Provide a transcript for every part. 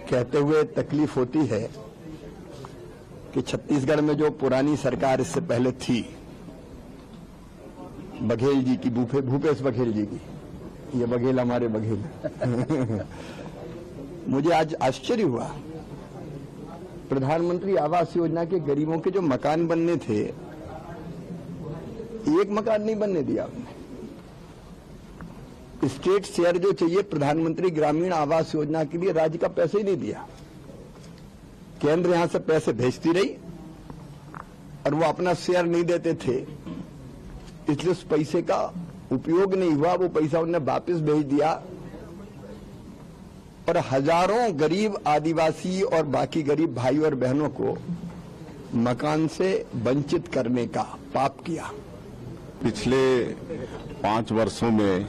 कहते हुए तकलीफ होती है कि छत्तीसगढ़ में जो पुरानी सरकार इससे पहले थी, बघेल जी की, भूपेश बघेल जी की, ये बघेल हमारे बघेल मुझे आज आश्चर्य हुआ, प्रधानमंत्री आवास योजना के गरीबों के जो मकान बनने थे, एक मकान नहीं बनने दिया आपने। स्टेट शेयर जो चाहिए प्रधानमंत्री ग्रामीण आवास योजना के लिए, राज्य का पैसे ही नहीं दिया। केंद्र यहां से पैसे भेजती रही और वो अपना शेयर नहीं देते थे, इसलिए उस पैसे का उपयोग नहीं हुआ। वो पैसा उन्हें वापस भेज दिया और हजारों गरीब आदिवासी और बाकी गरीब भाई और बहनों को मकान से वंचित करने का पाप किया। पिछले 5 वर्षों में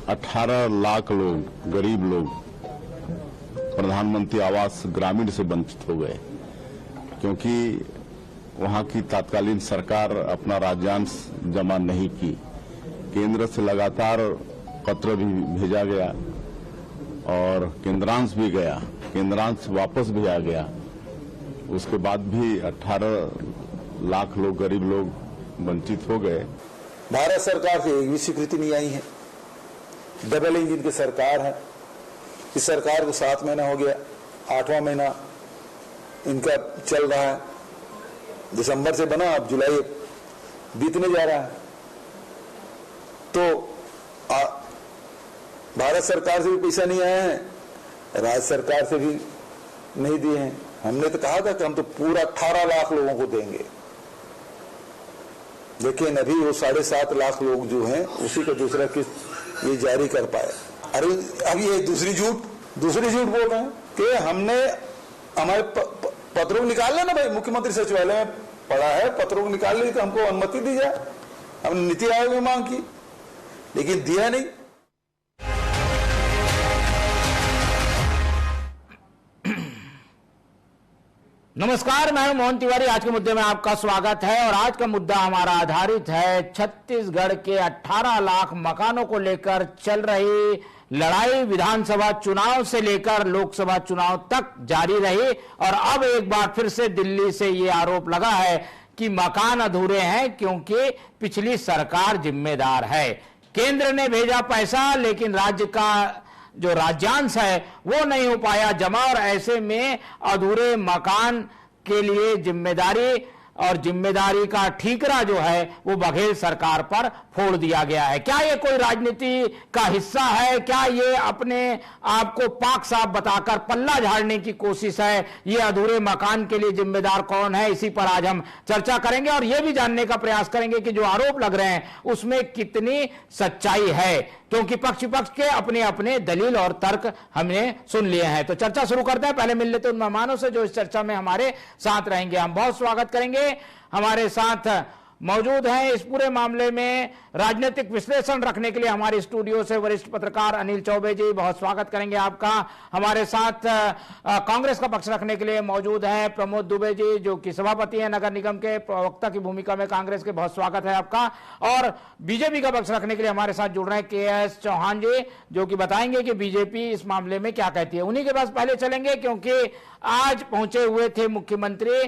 18 लाख लोग, गरीब लोग, प्रधानमंत्री आवास ग्रामीण से वंचित हो गए, क्योंकि वहां की तत्कालीन सरकार अपना राज्यांश जमा नहीं की। केंद्र से लगातार पत्र भी भेजा गया और केंद्रांश भी गया, केंद्रांश वापस भी आ गया। उसके बाद भी 18 लाख लोग, गरीब लोग वंचित हो गए। भारत सरकार से एक भी स्वीकृति नहीं आई है। डबल इंजन की सरकार है। इस सरकार को 7 महीना हो गया, 8वां महीना इनका चल रहा है। दिसंबर से बना, अब जुलाई बीतने जा रहा है। तो भारत सरकार से भी पैसा नहीं आया है, राज्य सरकार से भी नहीं दिए हैं। हमने तो कहा था कि हम तो पूरा 18 लाख लोगों को देंगे, लेकिन अभी वो 7.5 लाख लोग जो हैं उसी का दूसरा किस्त ये जारी कर पाए। अरे अब ये दूसरी झूठ बोल रहे हैं कि हमने हमारे पत्रों को निकाल लेना भाई, मुख्यमंत्री सचिवालय में पड़ा है, पत्रों को निकाल ले कि हमको अनुमति दी जाए। हमने नीति आयोग में मांग की, लेकिन दिया नहीं। नमस्कार, मैं हूं मोहन तिवारी। आज के मुद्दे में आपका स्वागत है और आज का मुद्दा हमारा आधारित है छत्तीसगढ़ के 18 लाख मकानों को लेकर चल रही लड़ाई विधानसभा चुनाव से लेकर लोकसभा चुनाव तक जारी रही और अब एक बार फिर से दिल्ली से ये आरोप लगा है कि मकान अधूरे हैं क्योंकि पिछली सरकार जिम्मेदार है। केंद्र ने भेजा पैसा लेकिन राज्य का जो राज्यांश है वो नहीं हो पाया जमा और ऐसे में अधूरे मकान के लिए जिम्मेदारी का ठीकरा जो है वो बघेल सरकार पर फोड़ दिया गया है। क्या ये कोई राजनीति का हिस्सा है? क्या ये अपने आप को पाक साफ बताकर पल्ला झाड़ने की कोशिश है? ये अधूरे मकान के लिए जिम्मेदार कौन है? इसी पर आज हम चर्चा करेंगे और ये भी जानने का प्रयास करेंगे कि जो आरोप लग रहे हैं उसमें कितनी सच्चाई है, क्योंकि पक्ष विपक्ष के अपने अपने दलील और तर्क हमने सुन लिए हैं। तो चर्चा शुरू करते हैं। पहले मिल लेते हैं उन मेहमानों से जो इस चर्चा में हमारे साथ रहेंगे। हम बहुत स्वागत करेंगे। हमारे साथ मौजूद हैं इस पूरे मामले में राजनीतिक विश्लेषण रखने के लिए हमारे स्टूडियो से वरिष्ठ पत्रकार अनिल चौबे जी, बहुत स्वागत करेंगे आपका। हमारे साथ कांग्रेस का पक्ष रखने के लिए मौजूद हैं प्रमोद दुबे जी, जो कि सभापति हैं नगर निगम के, प्रवक्ता की भूमिका में कांग्रेस के, बहुत स्वागत है आपका। और बीजेपी का पक्ष रखने के लिए हमारे साथ जुड़ रहे हैं KS चौहान जी, जो कि बताएंगे कि बीजेपी इस मामले में क्या कहती है। उन्हीं के पास पहले चलेंगे क्योंकि आज पहुंचे हुए थे मुख्यमंत्री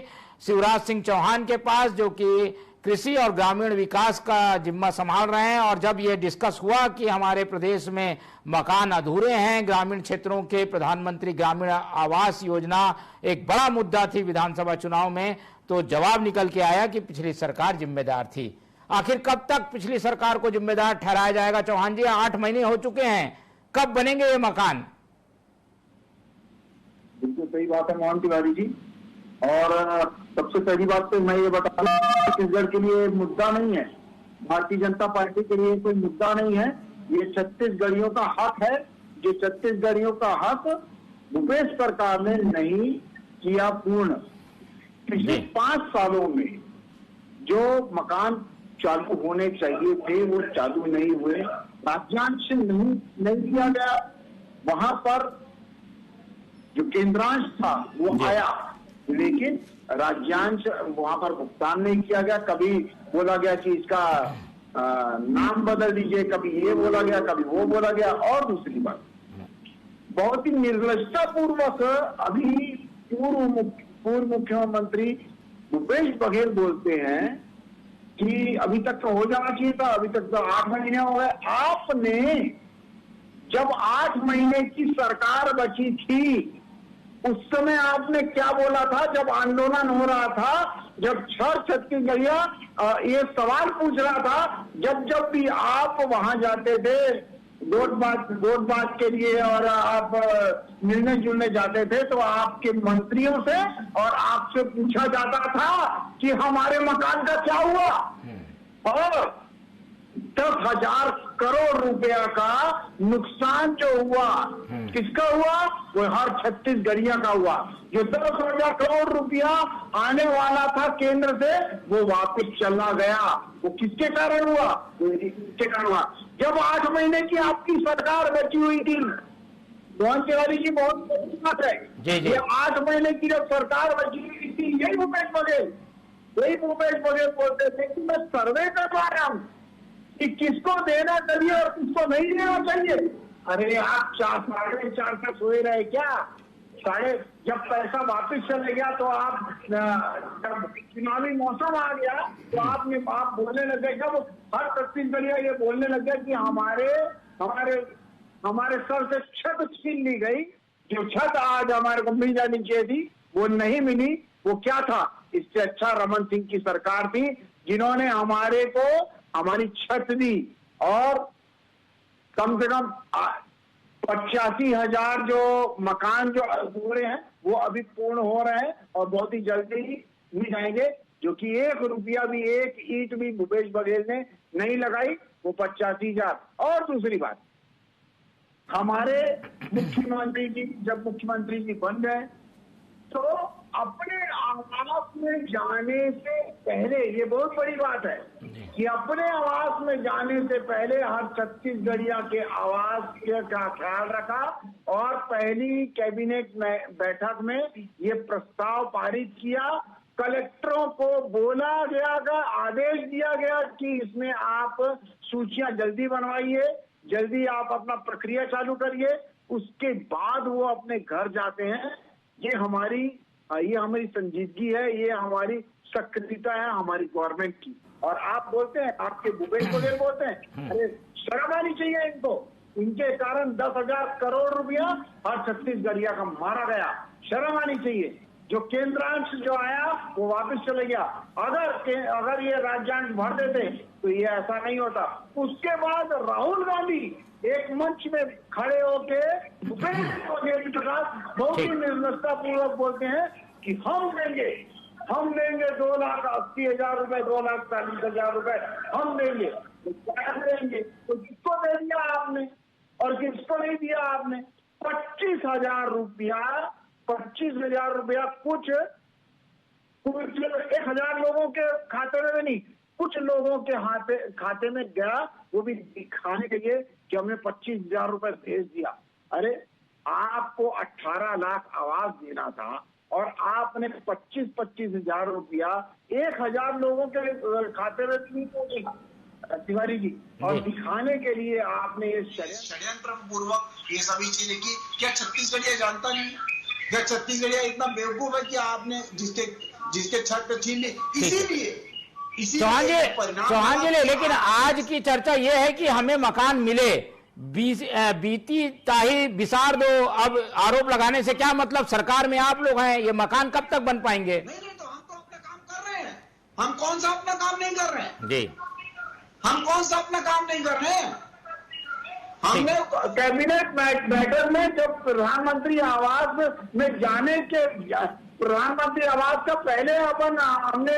शिवराज सिंह चौहान के पास, जो कि कृषि और ग्रामीण विकास का जिम्मा संभाल रहे हैं। और जब यह डिस्कस हुआ कि हमारे प्रदेश में मकान अधूरे हैं, ग्रामीण क्षेत्रों के प्रधानमंत्री ग्रामीण आवास योजना एक बड़ा मुद्दा थी विधानसभा चुनाव में, तो जवाब निकल के आया कि पिछली सरकार जिम्मेदार थी। आखिर कब तक पिछली सरकार को जिम्मेदार ठहराया जाएगा? चौहान जी, 8 महीने हो चुके हैं, कब बनेंगे ये मकान? बिल्कुल सही बात है मोहन तिवारी जी। और सबसे पहली बात तो मैं ये बता दूं, छत्तीसगढ़ के लिए मुद्दा नहीं है, भारतीय जनता पार्टी के लिए कोई मुद्दा नहीं है। ये छत्तीसगढ़ियों का हक है। जो छत्तीसगढ़ियों का हक भूपेश सरकार ने नहीं किया पूर्ण। पिछले 5 सालों में जो मकान चालू होने चाहिए थे वो चालू नहीं हुए, राज्यांश नहीं किया गया। वहां पर जो केंद्रांश था वो आया, लेकिन राज्यांश वहां पर भुगतान नहीं किया गया। कभी बोला गया कि इसका नाम बदल दीजिए, कभी ये बोला गया, कभी वो बोला गया। और दूसरी बात, बहुत ही निर्लजता पूर्वक अभी पूर्व मुख्यमंत्री भूपेश बघेल बोलते हैं कि अभी तक तो हो जाना चाहिए था, अभी तक तो 8 महीने हो गए। आपने जब 8 महीने की सरकार बची थी उस समय आपने क्या बोला था? जब आंदोलन हो रहा था, जब छत्तीसगढ़िया ये सवाल पूछ रहा था, जब भी आप वहां जाते थे वोट बात के लिए और आप मिलने जुलने जाते थे, तो आपके मंत्रियों से और आपसे पूछा जाता था कि हमारे मकान का क्या हुआ। और 10,000 करोड़ रुपया का नुकसान जो हुआ किसका हुआ? वो हर छत्तीसगढ़िया का हुआ। जो 10,000 करोड़ रुपया आने वाला था केंद्र से, वो वापस चला गया। वो किसके कारण हुआ? किसके कारण हुआ? जब 8 महीने की आपकी सरकार बची हुई थी, मोहन तिवारी जी, बहुत बड़ी बात है। ये 8 महीने की जब सरकार बची हुई थी, यही भूपेश बघेल बोलते थे कि मैं सर्वे करवा रहा हूं कि किसको देना चाहिए और किसको नहीं देना चाहिए। अरे आप 4:30 तक सोए रहे क्या? जब पैसा वापस चले गया तो आप, जब चुनावी मौसम आ गया तो आप बोलने लगे, जब हर छत्तीसगढ़िया ये बोलने लगे कि हमारे सर से छत छीन ली गई। जो छत आज हमारे को मिल जानी चाहिए थी वो नहीं मिली। वो क्या था? इससे अच्छा रमन सिंह की सरकार थी, जिन्होंने हमारी छत दी और कम से कम 85,000 जो मकान जो अधूरे हैं वो अभी पूर्ण हो रहे हैं और बहुत ही जल्दी ही मिल जाएंगे, जो कि 1 रुपया भी, 1 ईंट भी भूपेश बघेल ने नहीं लगाई, वो 85,000। और दूसरी बात, हमारे मुख्यमंत्री जी जब मुख्यमंत्री जी बन गए तो अपने आवास में जाने से पहले, ये बहुत बड़ी बात है कि अपने आवास में जाने से पहले हर छत्तीसगढ़िया के आवास का ख्याल रखा और पहली कैबिनेट बैठक में ये प्रस्ताव पारित किया। कलेक्टरों को बोला गया, आदेश दिया गया कि इसमें आप सूचियां जल्दी बनवाइए, जल्दी आप अपना प्रक्रिया चालू करिए। उसके बाद वो अपने घर जाते हैं। ये हमारी संजीदगी है, ये हमारी सक्रियता है हमारी गवर्नमेंट की। और आप बोलते हैं, आपके भूपेश बघेल बोलते हैं, अरे शर्म आनी चाहिए इनको, इनके कारण 10,000 करोड़ रुपया हर छत्तीसगढ़िया का मारा गया। शर्म आनी चाहिए। जो केंद्रांश जो आया वो वापस चले गया। अगर ये राज्यांश भर देते तो ये ऐसा नहीं होता। उसके बाद राहुल गांधी एक मंच में खड़े होके भूपेश बघेल के साथ बहुत ही निर्लजता पूर्वक बोलते हैं कि हम देंगे 2,80,000 रुपए, 2,40,000 रुपए हम देंगे। तो क्या देंगे? तो किसको दे दिया आपने और किसको नहीं दिया आपने? 25,000 रुपया कुछ 1,000 लोगों के खाते में नहीं, कुछ लोगों के खाते में गया, वो भी दिखाने के लिए कि हमने 25,000 रुपए भेज दिया। अरे आपको 18 लाख आवास देना था और आपने 25,000 रुपया 1,000 लोगों के खाते में नहीं पहुंची तिवारी जी, और दिखाने के लिए आपने ये षड्यंत्र पूर्वक ये सभी चीजें की। क्या छत्तीसगढ़िया जानता नहीं? क्या छत्तीसगढ़िया इतना बेवकूफ है कि आपने जिसके छत छीन ली? चौहान जी, लेकिन आज की चर्चा यह है कि हमें मकान मिले, बीती ताही बिसार दो। अब आरोप लगाने से क्या मतलब? सरकार में आप लोग हैं, ये मकान कब तक बन पाएंगे? नहीं, तो हम तो अपना काम कर रहे हैं। हम कौन सा अपना काम नहीं कर रहे हैं? जी, हम कौन सा अपना काम नहीं कर रहे हैं? हमने कैबिनेट बैठक में जब प्रधानमंत्री आवास में जाने के, प्रधानमंत्री आवास का पहले हमने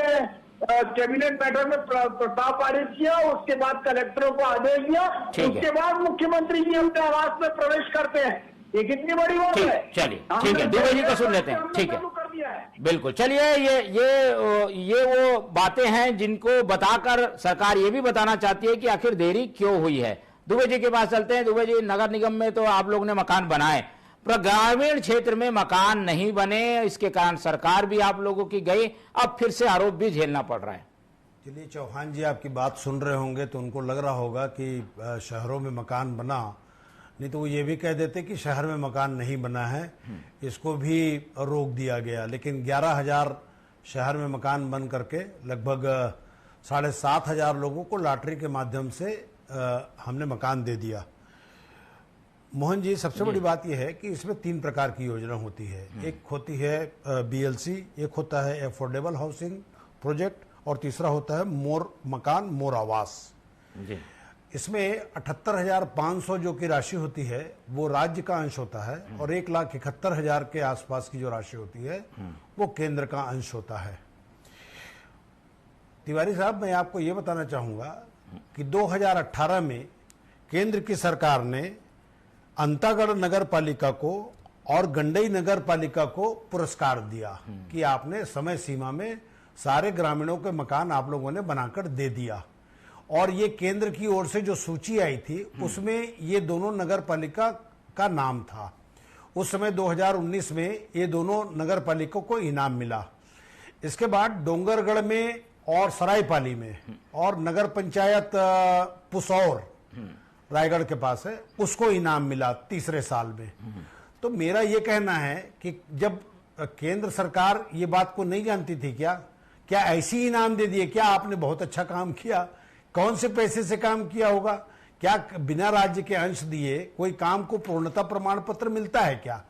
कैबिनेट बैठक में प्रस्ताव पारित किया, उसके बाद कलेक्टरों को आदेश दिया, उसके बाद मुख्यमंत्री जी अपने आवास में प्रवेश करते हैं। ये कितनी बड़ी बात है। चलिए ठीक है, दुबे जी को सुन लेते हैं। ठीक है, बिल्कुल। चलिए, ये वो बातें हैं जिनको बताकर सरकार ये भी बताना चाहती है कि आखिर देरी क्यों हुई है। दुबे जी के पास चलते हैं। दुबे जी, नगर निगम में तो आप लोग ने मकान बनाए, पर ग्रामीण क्षेत्र में मकान नहीं बने, इसके कारण सरकार भी आप लोगों की गई, अब फिर से आरोप भी झेलना पड़ रहा है। चलिए, चौहान जी आपकी बात सुन रहे होंगे तो उनको लग रहा होगा कि शहरों में मकान बना, नहीं तो वो ये भी कह देते कि शहर में मकान नहीं बना है, इसको भी रोक दिया गया। लेकिन 11,000 शहर में मकान बन करके लगभग 7,500 लोगों को लॉटरी के माध्यम से हमने मकान दे दिया। मोहन जी, सबसे बड़ी बात यह है कि इसमें 3 प्रकार की योजना होती है। एक होती है BLC, एक होता है अफोर्डेबल हाउसिंग प्रोजेक्ट, और तीसरा होता है मोर मकान मोर आवास। इसमें 78,500 जो की राशि होती है वो राज्य का अंश होता है, और 1,71,000 के आसपास की जो राशि होती है वो केंद्र का अंश होता है। तिवारी साहब, मैं आपको ये बताना चाहूंगा कि 2018 में केंद्र की सरकार ने अंतागढ़ नगर पालिका को और गंडई नगर पालिका को पुरस्कार दिया कि आपने समय सीमा में सारे ग्रामीणों के मकान आप लोगों ने बनाकर दे दिया। और ये केंद्र की ओर से जो सूची आई थी उसमें ये दोनों नगर पालिका का नाम था। उस समय 2019 में ये दोनों नगर पालिका को इनाम मिला। इसके बाद डोंगरगढ़ में और सरायपाली में और नगर पंचायत पुसौर रायगढ़ के पास है, उसको इनाम मिला तीसरे साल में। तो मेरा ये कहना है कि जब केंद्र सरकार ये बात को नहीं जानती थी क्या ऐसी इनाम दे दिए? क्या आपने बहुत अच्छा काम किया? कौन से पैसे से काम किया होगा? क्या बिना राज्य के अंश दिए कोई काम को पूर्णता प्रमाण पत्र मिलता है क्या?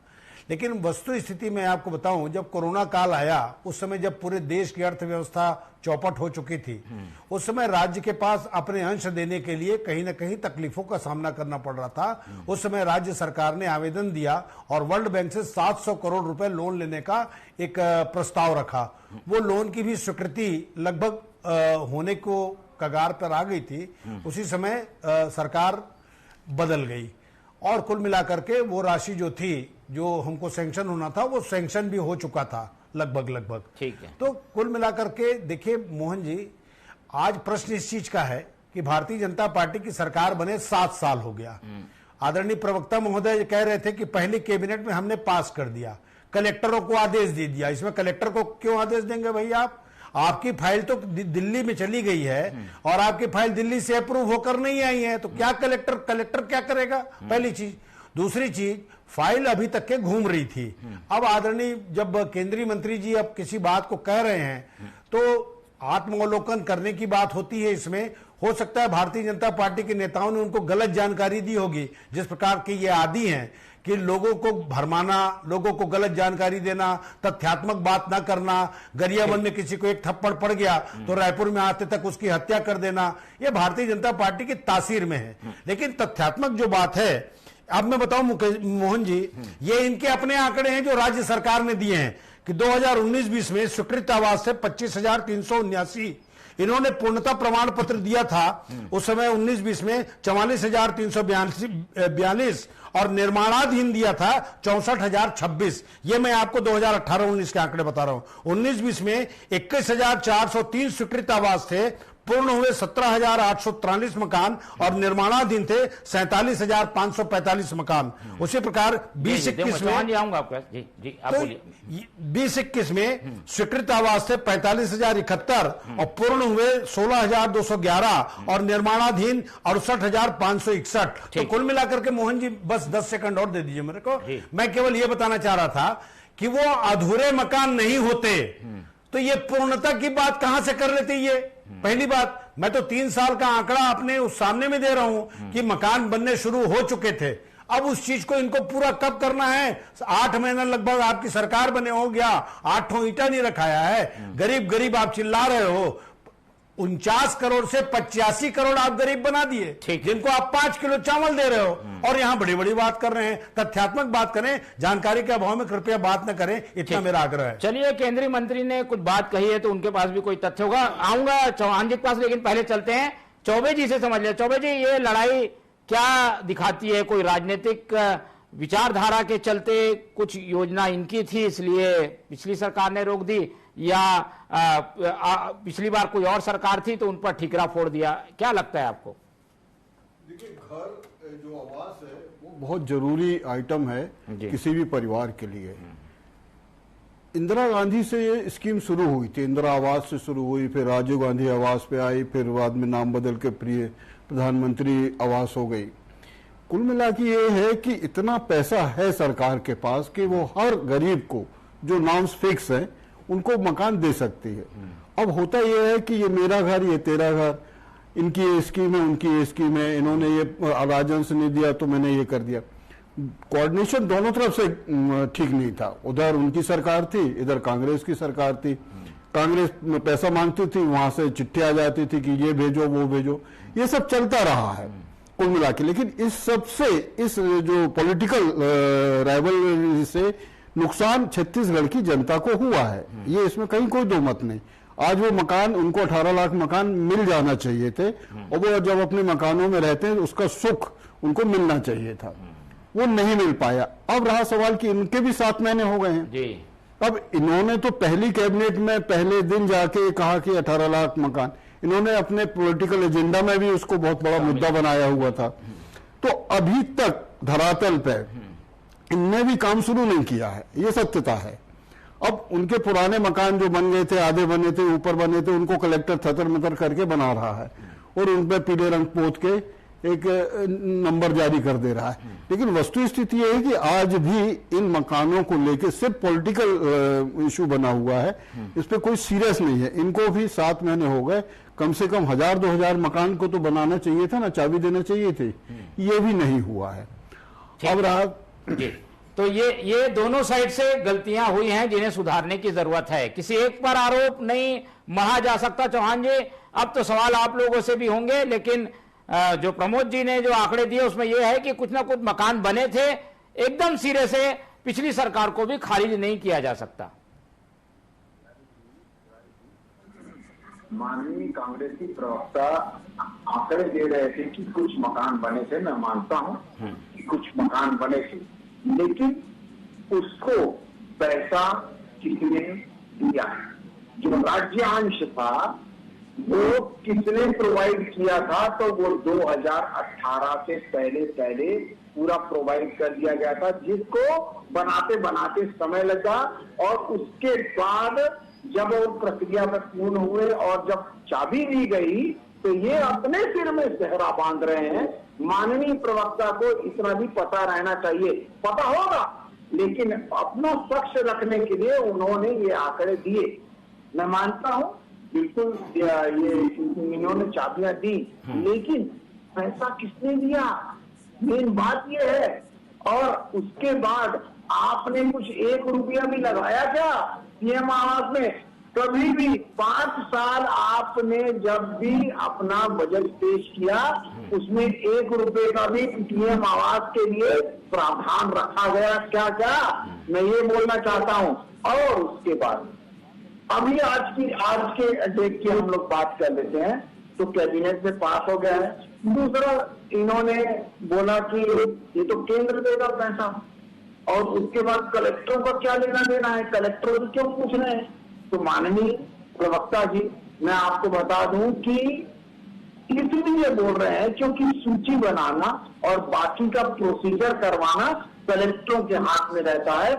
लेकिन वस्तु स्थिति में आपको बताऊं, जब कोरोना काल आया उस समय जब पूरे देश की अर्थव्यवस्था चौपट हो चुकी थी, उस समय राज्य के पास अपने अंश देने के लिए कहीं ना कहीं तकलीफों का सामना करना पड़ रहा था। उस समय राज्य सरकार ने आवेदन दिया और वर्ल्ड बैंक से 700 करोड़ रुपए लोन लेने का एक प्रस्ताव रखा। वो लोन की भी स्वीकृति लगभग होने को कगार पर आ गई थी। उसी समय सरकार बदल गई और कुल मिलाकर के वो राशि जो थी, जो हमको सैंक्शन होना था, वो सैंक्शन भी हो चुका था लगभग। ठीक है। तो कुल मिलाकर के देखिए मोहन जी, आज प्रश्न इस चीज का है कि भारतीय जनता पार्टी की सरकार बने 7 साल हो गया। आदरणीय प्रवक्ता महोदय कह रहे थे कि पहली कैबिनेट में हमने पास कर दिया, कलेक्टरों को आदेश दे दिया। इसमें कलेक्टर को क्यों आदेश देंगे भैया? आपकी फाइल तो दिल्ली में चली गई है और आपकी फाइल दिल्ली से अप्रूव होकर नहीं आई है, तो क्या कलेक्टर क्या करेगा? पहली चीज। दूसरी चीज, फाइल अभी तक के घूम रही थी। अब आदरणीय जब केंद्रीय मंत्री जी अब किसी बात को कह रहे हैं तो आत्मावलोकन करने की बात होती है। इसमें हो सकता है भारतीय जनता पार्टी के नेताओं ने उनको गलत जानकारी दी होगी, जिस प्रकार के ये आदी हैं कि लोगों को भरमाना, लोगों को गलत जानकारी देना, तथ्यात्मक बात ना करना, गरियाबंद में किसी को एक थप्पड़ पड़ गया तो रायपुर में आते तक उसकी हत्या कर देना, ये भारतीय जनता पार्टी की तासीर में है। लेकिन तथ्यात्मक जो बात है, अब मैं बताऊं मोहन जी, ये इनके अपने आंकड़े हैं जो राज्य सरकार ने दिए हैं कि 2019-20 में स्वीकृत आवास से 25,379 इन्होंने पूर्णता प्रमाण पत्र दिया था। उस समय 19-20 में 44,342 और निर्माणाधीन दिया था 64,026। ये मैं आपको 2018-19 के आंकड़े बता रहा हूं। 19-20 में 21,403 स्वीकृत आवास थे, पूर्ण हुए 17,843 मकान और निर्माणाधीन थे 47,545 मकान। उसी प्रकार 2021 में 2021 में स्वीकृत आवास थे 45,071 और पूर्ण हुए 16,211 और निर्माणाधीन 68,561। तो कुल मिलाकर के मोहन जी, बस 10 सेकंड और दे दीजिए मेरे को। मैं केवल यह बताना चाह रहा था कि वो अधूरे मकान नहीं होते तो ये पूर्णता की बात कहां से कर लेते? ये पहली बात। मैं तो 3 साल का आंकड़ा अपने उस सामने में दे रहा हूं कि मकान बनने शुरू हो चुके थे। अब उस चीज को इनको पूरा कब करना है? 8 महीना लगभग आपकी सरकार बने हो गया, 8 ईंटा नहीं रखाया है। गरीब आप चिल्ला रहे हो। 49 करोड़ से 85 करोड़ आप गरीब बना दिए, जिनको आप 5 किलो चावल दे रहे हो और यहां बड़ी बड़ी बात कर रहे हैं। तथ्यात्मक बात करें, जानकारी के अभाव में कृपया बात न करें, इतना मेरा आग्रह है। चलिए, केंद्रीय मंत्री ने कुछ बात कही है तो उनके पास भी कोई तथ्य होगा। आऊंगा चौहान जी के पास, लेकिन पहले चलते हैं चौबे जी से समझ ले। चौबे जी, ये लड़ाई क्या दिखाती है? कोई राजनीतिक विचारधारा के चलते कुछ योजना इनकी थी इसलिए पिछली सरकार ने रोक दी, या पिछली बार कोई और सरकार थी तो उन पर ठिकरा फोड़ दिया? क्या लगता है आपको? देखिए, घर जो आवास है वो बहुत जरूरी आइटम है किसी भी परिवार के लिए। इंदिरा गांधी से ये स्कीम शुरू हुई थी, इंदिरा आवास से शुरू हुई, फिर राजीव गांधी आवास पे आई, फिर बाद में नाम बदल के प्रिय प्रधानमंत्री आवास हो गई। कुल मिला के ये है कि इतना पैसा है सरकार के पास कि वो हर गरीब को जो नॉर्म्स फिक्स है उनको मकान दे सकती है। अब होता ये है कि ये मेरा घर, ये तेरा घर, इनकी ये स्कीम है, उनकी ये स्कीम है, इन्होंने ये राजहंस नहीं दिया तो मैंने ये कर दिया। कोऑर्डिनेशन दोनों तरफ से ठीक नहीं था। उधर उनकी सरकार थी, इधर कांग्रेस की सरकार थी। कांग्रेस पैसा मांगती थी, वहां से चिट्ठी आ जाती थी कि ये भेजो वो भेजो, ये सब चलता रहा है कुल मिला के। लेकिन इस सब से, इस जो पॉलिटिकल राइवलरी से नुकसान छत्तीसगढ़ की जनता को हुआ है, ये इसमें कहीं कोई दो मत नहीं। आज वो मकान, उनको 18 लाख मकान मिल जाना चाहिए थे और वो जब अपने मकानों में रहते हैं उसका सुख उनको मिलना चाहिए था, वो नहीं मिल पाया। अब रहा सवाल कि इनके भी 7 महीने हो गए हैं जी। अब इन्होंने तो पहली कैबिनेट में पहले दिन जाके कहा कि 18 लाख मकान, इन्होंने अपने पॉलिटिकल एजेंडा में भी उसको बहुत बड़ा मुद्दा बनाया हुआ था। तो अभी तक धरातल पे इनने भी काम शुरू नहीं किया है, ये सत्यता है। अब उनके पुराने मकान जो बन गए थे, आधे बने थे, ऊपर बने थे, उनको कलेक्टर थतर मतर करके बना रहा है और उन पर पीले रंग पोत के एक नंबर जारी कर दे रहा है। लेकिन वस्तु स्थिति यह है कि आज भी इन मकानों को लेकर सिर्फ पॉलिटिकल इशू बना हुआ है, इस पे कोई सीरियस नहीं है। इनको भी 7 महीने हो गए, कम से कम 1000-2000 मकान को तो बनाना चाहिए था ना, चाबी देना चाहिए थी, ये भी नहीं हुआ है। अब रहा जी, तो ये दोनों साइड से गलतियां हुई हैं जिन्हें सुधारने की जरूरत है। किसी एक पर आरोप नहीं मढ़ा जा सकता। चौहान जी, अब तो सवाल आप लोगों से भी होंगे, लेकिन जो प्रमोद जी ने जो आंकड़े दिए उसमें यह है कि कुछ ना कुछ मकान बने थे, एकदम सिरे से पिछली सरकार को भी खारिज नहीं किया जा सकता। माननीय कांग्रेस की प्रवक्ता आंकड़े दे रहे थे कि कुछ मकान बने थे, मैं मानता हूं कि कुछ मकान बने थे, लेकिन उसको पैसा किसने दिया? जो राज्यांश था वो किसने प्रोवाइड किया था? तो वो 2018 से पहले पूरा प्रोवाइड कर दिया गया था, जिसको बनाते बनाते समय लगा। और उसके बाद जब वो प्रक्रिया में पूर्ण हुए और जब चाबी दी गई तो ये अपने सिर में सेहरा बांध रहे हैं। माननीय प्रवक्ता को इतना भी पता रहना चाहिए, पता होगा, लेकिन अपना पक्ष रखने के लिए उन्होंने ये आंकड़े दिए। मैं मानता हूं बिल्कुल ये इन्होंने चाबियां दी, लेकिन पैसा किसने दिया? मेन बात ये है। और उसके बाद आपने कुछ 1 रुपया भी लगाया क्या पीएम आवास में? कभी भी 5 साल आपने जब भी अपना बजट पेश किया उसमें 1 रुपए का भी पीएम आवास के लिए प्रावधान रखा गया क्या? मैं ये बोलना चाहता हूं। और उसके बाद अभी आज के डेट की हम लोग बात कर लेते हैं, तो कैबिनेट में पास हो गया है। दूसरा, इन्होंने बोला कि ये तो केंद्र देगा पैसा, और उसके बाद कलेक्टरों का क्या लेना देना है? कलेक्टरों को क्यों पूछ रहे हैं? तो माननीय प्रवक्ता जी, मैं आपको बता दूं कि इसलिए बोल रहे हैं क्योंकि सूची बनाना और बाकी का प्रोसीजर करवाना कलेक्टरों के हाथ में रहता है।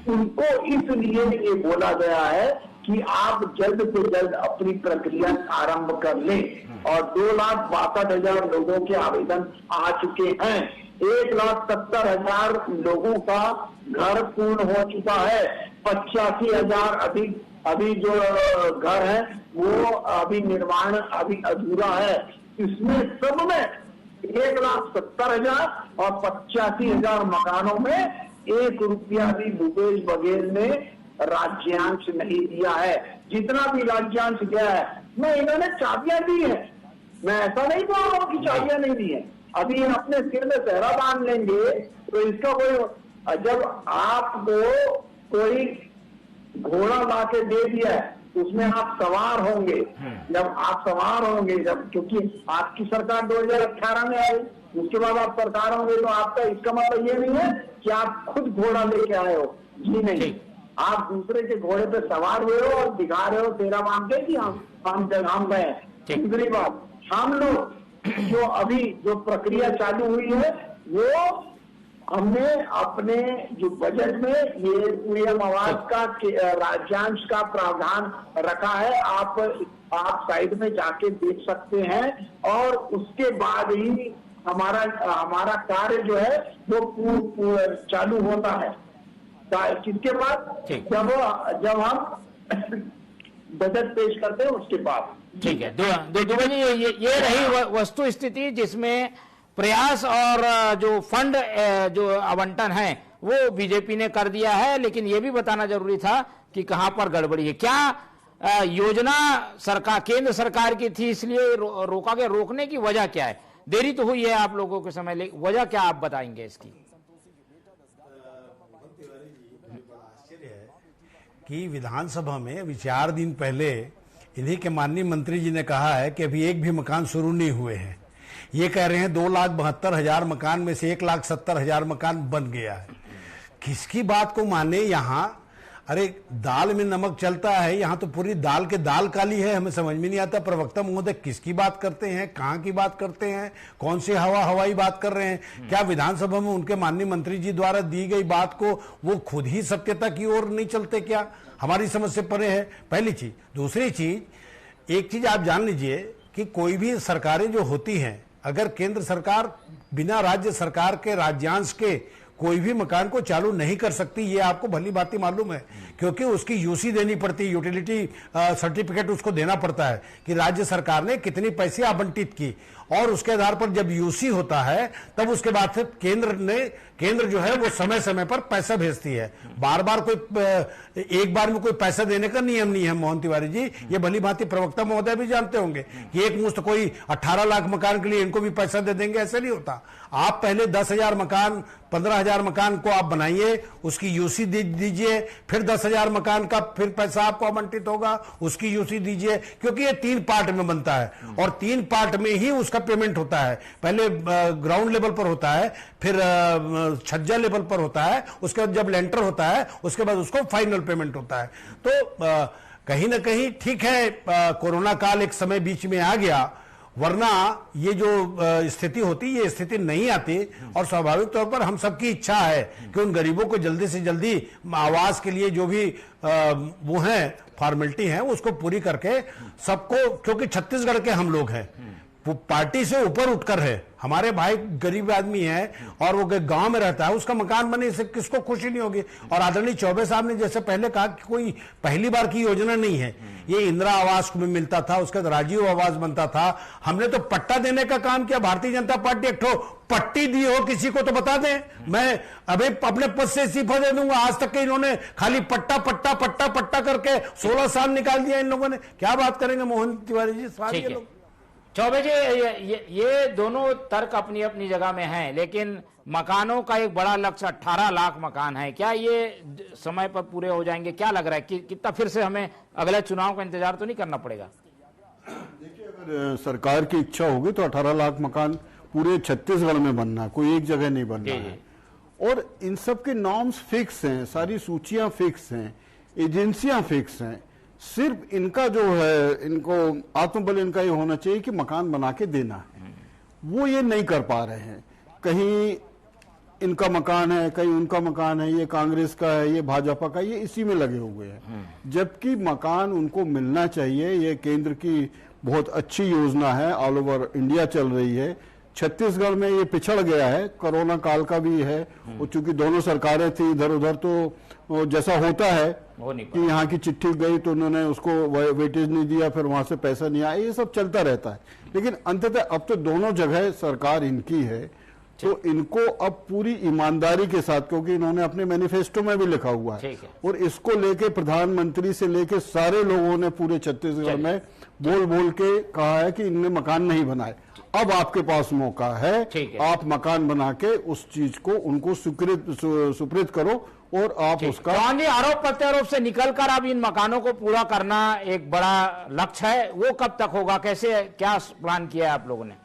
उनको इसलिए ये बोला गया है कि आप जल्द से जल्द अपनी प्रक्रिया आरंभ कर लें। और 2,62,000 लोगों के आवेदन आ चुके हैं। 1,70,000 लोगों का घर पूर्ण हो चुका है। 85,000 अभी जो घर है वो अभी निर्माण अभी अधूरा है। इसमें सब में 1,70,000 और 85,000 मकानों में 1 रुपया भी भूपेश बघेल ने राज्यांश नहीं दिया है। जितना भी राज्यांश गया है, मैं इन्होंने चाबियां दी है, मैं ऐसा नहीं बोल रहा हूं कि चाबियां नहीं दी है। अभी अपने सिर में सेहरा बांध लेंगे तो इसका कोई, जब आपको कोई घोड़ा ला के दे दिया है उसमें आप सवार होंगे। जब आप सवार होंगे, जब क्योंकि आपकी सरकार 2018 में आई, उसके बाद आप सरकार होंगे, तो आपका इसका मतलब ये नहीं है कि आप खुद घोड़ा लेके आए हो। जी नहीं, आप दूसरे के घोड़े पे सवार हुए हो और दिखा रहे हो तेरा मान के कि हम गए। दूसरी बात, हम लोग जो अभी जो प्रक्रिया चालू हुई है वो हमने अपने जो बजट में ये पीएम आवास का राज्यांश का प्रावधान रखा है। आप साइड में जाके देख सकते हैं। और उसके बाद ही हमारा कार्य जो है वो चालू होता है। किसके बाद? जब हम बजट पेश करते हैं उसके बाद। ठीक है दुबे जी, ये रही वस्तु स्थिति जिसमें प्रयास और जो फंड जो आवंटन है वो बीजेपी ने कर दिया है, लेकिन ये भी बताना जरूरी था कि कहां पर गड़बड़ी है। क्या योजना सरकार केंद्र सरकार की थी इसलिए रोका गया? रोकने की वजह क्या है? देरी तो हुई है आप लोगों के समय, वजह क्या आप बताएंगे इसकी? आश्चर्य है कि विधानसभा में अभी 4 दिन पहले इन्हीं के माननीय मंत्री जी ने कहा है कि अभी एक भी मकान शुरू नहीं हुए हैं। ये कह रहे हैं 2,72,000 मकान में से 1,70,000 मकान बन गया है। किसकी बात को माने? यहाँ अरे दाल में नमक चलता है, यहाँ तो पूरी दाल के दाल काली है। हमें समझ में नहीं आता प्रवक्ता महोदय किसकी बात करते हैं, कहाँ की बात करते हैं, कौन सी हवाई बात कर रहे हैं। क्या विधानसभा में उनके माननीय मंत्री जी द्वारा दी गई बात को वो खुद ही सत्यता की ओर नहीं चलते क्या? हमारी समझ से परे है, पहली चीज। दूसरी चीज, एक चीज आप जान लीजिए कि कोई भी सरकारें जो होती हैं, अगर केंद्र सरकार बिना राज्य सरकार के राज्यांश के कोई भी मकान को चालू नहीं कर सकती, ये आपको भली भांति मालूम है, क्योंकि उसकी यूसी देनी पड़ती है, यूटिलिटी सर्टिफिकेट उसको देना पड़ता है कि राज्य सरकार ने कितनी पैसे आवंटित की, और उसके आधार पर जब यूसी होता है तब उसके बाद से केंद्र जो है वो समय समय पर पैसा भेजती है। बार बार कोई एक बार में कोई पैसा देने का नियम नहीं है मोहन तिवारी जी, ये भली भांति प्रवक्ता महोदय भी जानते होंगे कि एक मुश्त कोई 18 लाख मकान के लिए इनको भी पैसा दे देंगे, ऐसा नहीं होता। आप पहले 10,000 मकान 15,000 मकान को आप बनाइए, उसकी यूसी दीजिए, फिर 10,000 मकान का फिर पैसा आपको आवंटित होगा, उसकी यूसी दीजिए, क्योंकि ये 3 पार्ट में बनता है और 3 पार्ट में ही उसका पेमेंट होता है। पहले ग्राउंड लेवल पर होता है, फिर छज्जा लेवल पर होता है, उसके बाद जब लेंटर होता है उसके बाद उसको फाइनल पेमेंट होता है। तो कहीं ना कहीं ठीक है, कोरोना काल एक समय बीच में आ गया, वरना ये जो स्थिति होती, ये स्थिति नहीं आती। और स्वाभाविक तौर पर हम सबकी इच्छा है कि उन गरीबों को जल्दी से जल्दी आवास के लिए जो भी वो है फॉर्मेलिटी है उसको पूरी करके सबको, क्योंकि छत्तीसगढ़ के हम लोग हैं, वो पार्टी से ऊपर उठकर है, हमारे भाई गरीब आदमी है और वो गांव में रहता है, उसका मकान बने से किसको खुशी नहीं होगी। और आदरणीय चौबे साहब ने जैसे पहले कहा कि कोई पहली बार की योजना नहीं है, ये इंदिरा आवास में मिलता था, उसके बाद राजीव आवास बनता था। हमने तो पट्टा देने का काम किया, भारतीय जनता पार्टी एक पट्टी दी हो किसी को तो बता दें, मैं अभी अपने पद से इस्तीफा दे दूंगा। आज तक के इन्होंने खाली पट्टा पट्टा पट्टा पट्टा करके 16 साल निकाल दिया इन लोगों ने। क्या बात करेंगे मोहन तिवारी जी, स्वागत है। चौबे जी, ये दोनों तर्क अपनी अपनी जगह में हैं, लेकिन मकानों का एक बड़ा लक्ष्य 18 लाख मकान है, क्या ये समय पर पूरे हो जाएंगे? क्या लग रहा है कि कितना फिर से हमें अगले चुनाव का इंतजार तो नहीं करना पड़ेगा? देखिए, अगर सरकार की इच्छा होगी तो 18 लाख मकान पूरे छत्तीसगढ़ में बनना है, कोई एक जगह नहीं बनना है। और इन सब के नॉर्म्स फिक्स हैं, सारी सूचियां फिक्स हैं, एजेंसियां फिक्स हैं। सिर्फ इनका जो है, इनको आत्मबल इनका ये होना चाहिए कि मकान बना के देना है, वो ये नहीं कर पा रहे हैं। कहीं इनका मकान है, कहीं उनका मकान है, ये कांग्रेस का है, ये भाजपा का, ये इसी में लगे हुए हैं। जबकि मकान उनको मिलना चाहिए। ये केंद्र की बहुत अच्छी योजना है, ऑल ओवर इंडिया चल रही है। छत्तीसगढ़ में ये पिछड़ गया है, कोरोना काल का भी है, और चूंकि दोनों सरकारें थी इधर उधर, तो जैसा होता है कि यहाँ की चिट्ठी गई तो उन्होंने उसको वेटेज नहीं दिया, फिर वहां से पैसा नहीं आया, ये सब चलता रहता है। लेकिन अंततः अब तो दोनों जगह सरकार इनकी है, तो इनको अब पूरी ईमानदारी के साथ, क्योंकि इन्होंने अपने मैनिफेस्टो में भी लिखा हुआ है, और इसको लेके प्रधानमंत्री से लेके सारे लोगों ने पूरे छत्तीसगढ़ में बोल बोल के कहा है कि इनने मकान नहीं बनाए। अब आपके पास मौका है, आप मकान बना के उस चीज को उनको सुकृत करो, और आप उसका आरोप प्रत्यारोप से निकलकर अब इन मकानों को पूरा करना एक बड़ा लक्ष्य है। वो कब तक होगा, कैसे, क्या प्लान किया है आप लोगों ने?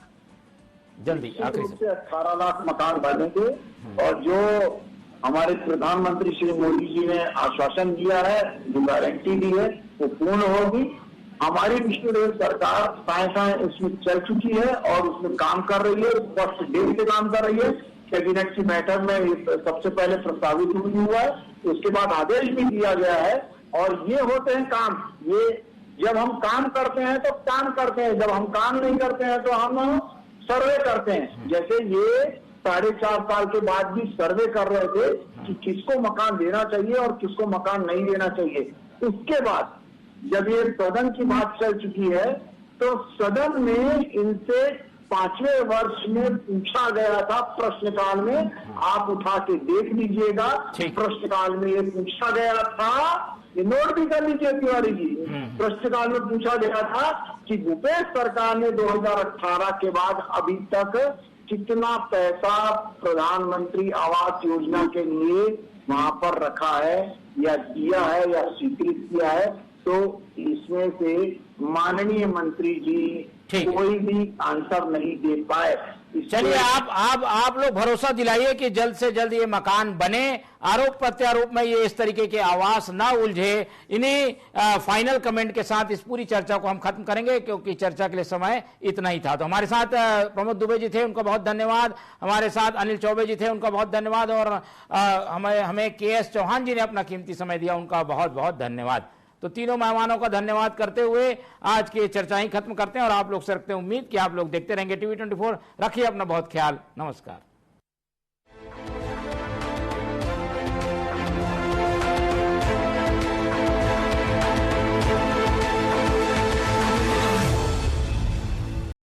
जल्दी आखिरी से 18 लाख मकान बनेंगे, और जो हमारे प्रधानमंत्री श्री मोदी जी ने आश्वासन दिया है, जो गारंटी दी है, वो पूर्ण होगी। हमारी पिछली सरकार साए उसमें चल चुकी है और उसमें काम कर रही है, फर्स्ट डे से काम कर रही है। कैबिनेट की बैठक में सबसे पहले प्रस्तावित भी हुआ है, उसके बाद आदेश भी दिया गया है। और ये होते हैं काम, ये जब हम काम करते हैं तो काम करते हैं, जब हम काम नहीं करते हैं तो हम सर्वे करते हैं। जैसे ये 4.5 साल के बाद भी सर्वे कर रहे थे कि किसको मकान देना चाहिए और किसको मकान नहीं देना चाहिए। उसके बाद जब ये सदन की बात चल चुकी है तो सदन में इनसे 5वें वर्ष में पूछा गया था प्रश्नकाल में, आप उठा के देख लीजिएगा, प्रश्नकाल में ये पूछा गया था, ये नोट भी कर लीजिए तिवारी जी, प्रश्नकाल में पूछा गया था कि भूपेश सरकार ने 2018 के बाद अभी तक कितना पैसा प्रधानमंत्री आवास योजना के लिए वहां पर रखा है या दिया है या स्वीकृत किया है। तो इसमें से माननीय मंत्री जी कोई भी आंसर नहीं दे पाए। चलिए आप लोग भरोसा दिलाइए कि जल्द से जल्द ये मकान बने, आरोप प्रत्यारोप में ये इस तरीके के आवास ना उलझे। इन्हीं फाइनल कमेंट के साथ इस पूरी चर्चा को हम खत्म करेंगे, क्योंकि चर्चा के लिए समय इतना ही था। तो हमारे साथ प्रमोद दुबे जी थे, उनका बहुत धन्यवाद। हमारे साथ अनिल चौबे जी थे, उनका बहुत धन्यवाद। और हमें KS चौहान जी ने अपना कीमती समय दिया, उनका बहुत बहुत धन्यवाद। तो तीनों मेहमानों का धन्यवाद करते हुए आज की चर्चा ही खत्म करते हैं और आप लोग से रखते हैं उम्मीद कि आप लोग देखते रहेंगे TV 24। रखिए अपना बहुत ख्याल। नमस्कार।